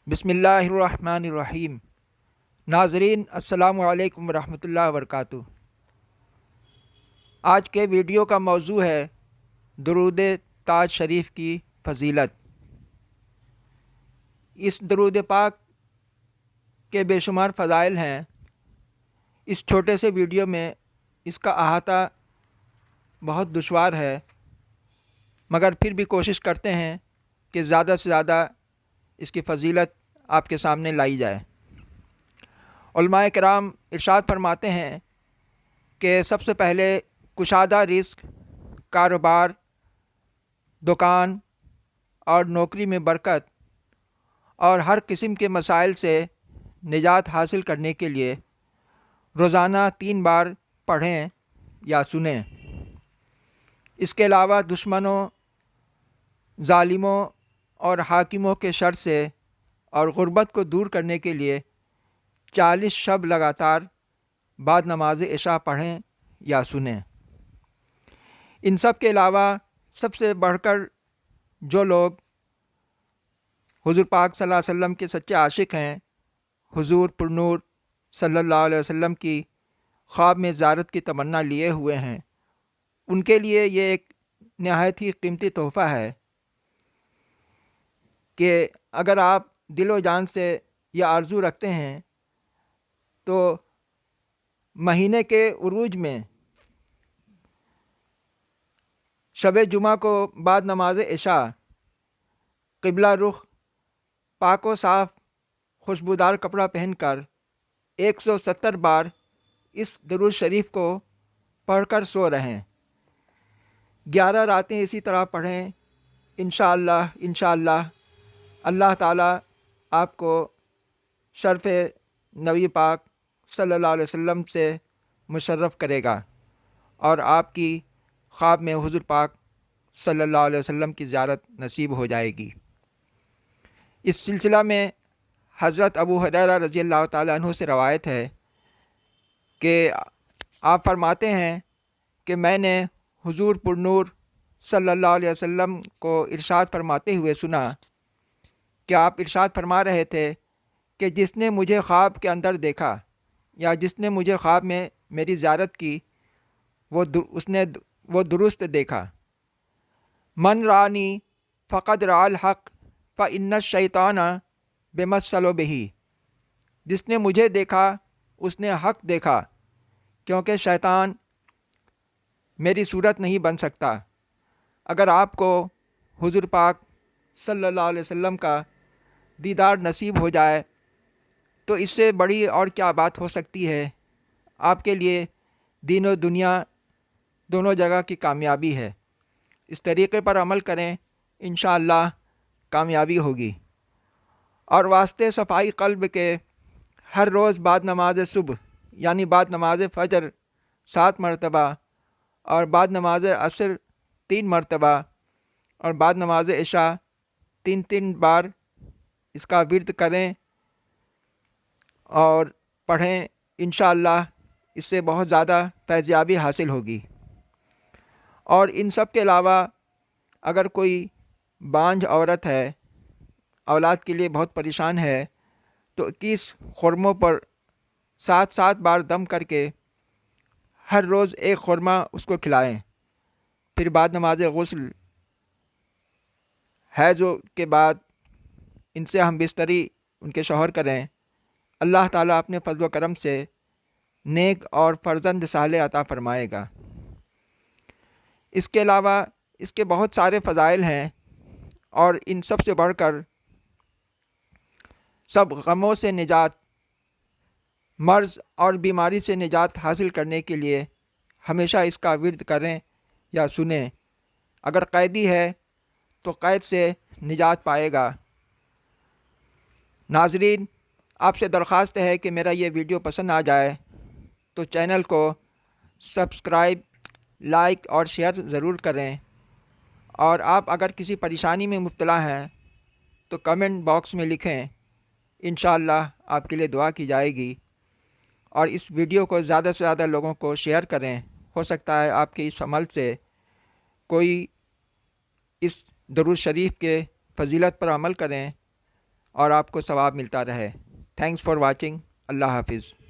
بسم اللہ الرحمن الرحیم۔ ناظرین السلام علیکم ورحمۃ اللہ وبرکاتہ۔ آج کے ویڈیو کا موضوع ہے درود تاج شریف کی فضیلت۔ اس درود پاک کے بے شمار فضائل ہیں۔ اس چھوٹے سے ویڈیو میں اس کا احاطہ بہت دشوار ہے، مگر پھر بھی کوشش کرتے ہیں کہ زیادہ سے زیادہ اس کی فضیلت آپ کے سامنے لائی جائے۔ علماء کرام ارشاد فرماتے ہیں کہ سب سے پہلے کشادہ رزق، کاروبار، دکان اور نوکری میں برکت اور ہر قسم کے مسائل سے نجات حاصل کرنے کے لیے روزانہ 3 بار پڑھیں یا سنیں۔ اس کے علاوہ دشمنوں، ظالموں اور حاکموں کے شر سے اور غربت کو دور کرنے کے لیے 40 شب لگاتار بعد نماز عشاء پڑھیں یا سنیں۔ ان سب کے علاوہ سب سے بڑھ کر جو لوگ حضور پاک صلی اللہ علیہ وسلم کے سچے عاشق ہیں، حضور پرنور صلی اللہ علیہ وسلم کی خواب میں زیارت کی تمنا لیے ہوئے ہیں، ان کے لیے یہ ایک نہایت ہی قیمتی تحفہ ہے کہ اگر آپ دل و جان سے یہ آرزو رکھتے ہیں تو مہینے کے عروج میں شب جمعہ کو بعد نماز عشاء قبلہ رخ پاک و صاف خوشبودار کپڑا پہن کر 170 بار اس درود شریف کو پڑھ کر سو رہیں۔ 11 راتیں اسی طرح پڑھیں۔ انشاءاللہ اللہ تعالیٰ آپ کو شرف نبی پاک صلی اللہ علیہ وسلم سے مشرف کرے گا اور آپ کی خواب میں حضور پاک صلی اللہ علیہ وسلم کی زیارت نصیب ہو جائے گی۔ اس سلسلہ میں حضرت ابو ہریرہ رضی اللہ تعالیٰ عنہ سے روایت ہے کہ آپ فرماتے ہیں کہ میں نے حضور پرنور صلی اللہ علیہ وسلم کو ارشاد فرماتے ہوئے سنا کہ آپ ارشاد فرما رہے تھے کہ جس نے مجھے خواب کے اندر دیکھا یا جس نے مجھے خواب میں میری زیارت کی وہ درست دیکھا۔ من رانی فقد رأى الحق فإن الشیطان بمثل به۔ جس نے مجھے دیکھا اس نے حق دیکھا، کیونکہ شیطان میری صورت نہیں بن سکتا۔ اگر آپ کو حضور پاک صلی اللہ علیہ وسلم کا دیدار نصیب ہو جائے تو اس سے بڑی اور کیا بات ہو سکتی ہے۔ آپ کے لیے دین و دنیا دونوں جگہ کی کامیابی ہے۔ اس طریقے پر عمل کریں، انشاءاللہ کامیابی ہوگی۔ اور واسطے صفائی قلب کے ہر روز بعد نماز صبح یعنی بعد نماز فجر 7 مرتبہ اور بعد نماز عصر 3 مرتبہ اور بعد نماز عشاء 3 بار اس کا ورد کریں اور پڑھیں۔ انشاءاللہ اس سے بہت زیادہ فیضیابی حاصل ہوگی۔ اور ان سب کے علاوہ اگر کوئی بانجھ عورت ہے، اولاد کے لیے بہت پریشان ہے، تو 21 خرموں پر 7 بار دم کر کے ہر روز ایک خرمہ اس کو کھلائیں۔ پھر بعد نماز غسل حیض کے بعد ان سے ہم بستری ان کے شوہر کریں۔ اللہ تعالیٰ اپنے فضل و کرم سے نیک اور فرزند صالح عطا فرمائے گا۔ اس کے علاوہ اس کے بہت سارے فضائل ہیں، اور ان سب سے بڑھ کر سب غموں سے نجات، مرض اور بیماری سے نجات حاصل کرنے کے لیے ہمیشہ اس کا ورد کریں یا سنیں۔ اگر قیدی ہے تو قید سے نجات پائے گا۔ ناظرین، آپ سے درخواست ہے کہ میرا یہ ویڈیو پسند آ جائے تو چینل کو سبسکرائب، لائک اور شیئر ضرور کریں، اور آپ اگر کسی پریشانی میں مبتلا ہیں تو کمنٹ باکس میں لکھیں۔ انشاءاللہ آپ کے لیے دعا کی جائے گی۔ اور اس ویڈیو کو زیادہ سے زیادہ لوگوں کو شیئر کریں۔ ہو سکتا ہے آپ کے اس عمل سے کوئی اس درود شریف کے فضیلت پر عمل کریں اور آپ کو ثواب ملتا رہے۔ Thanks for watching. اللہ حافظ۔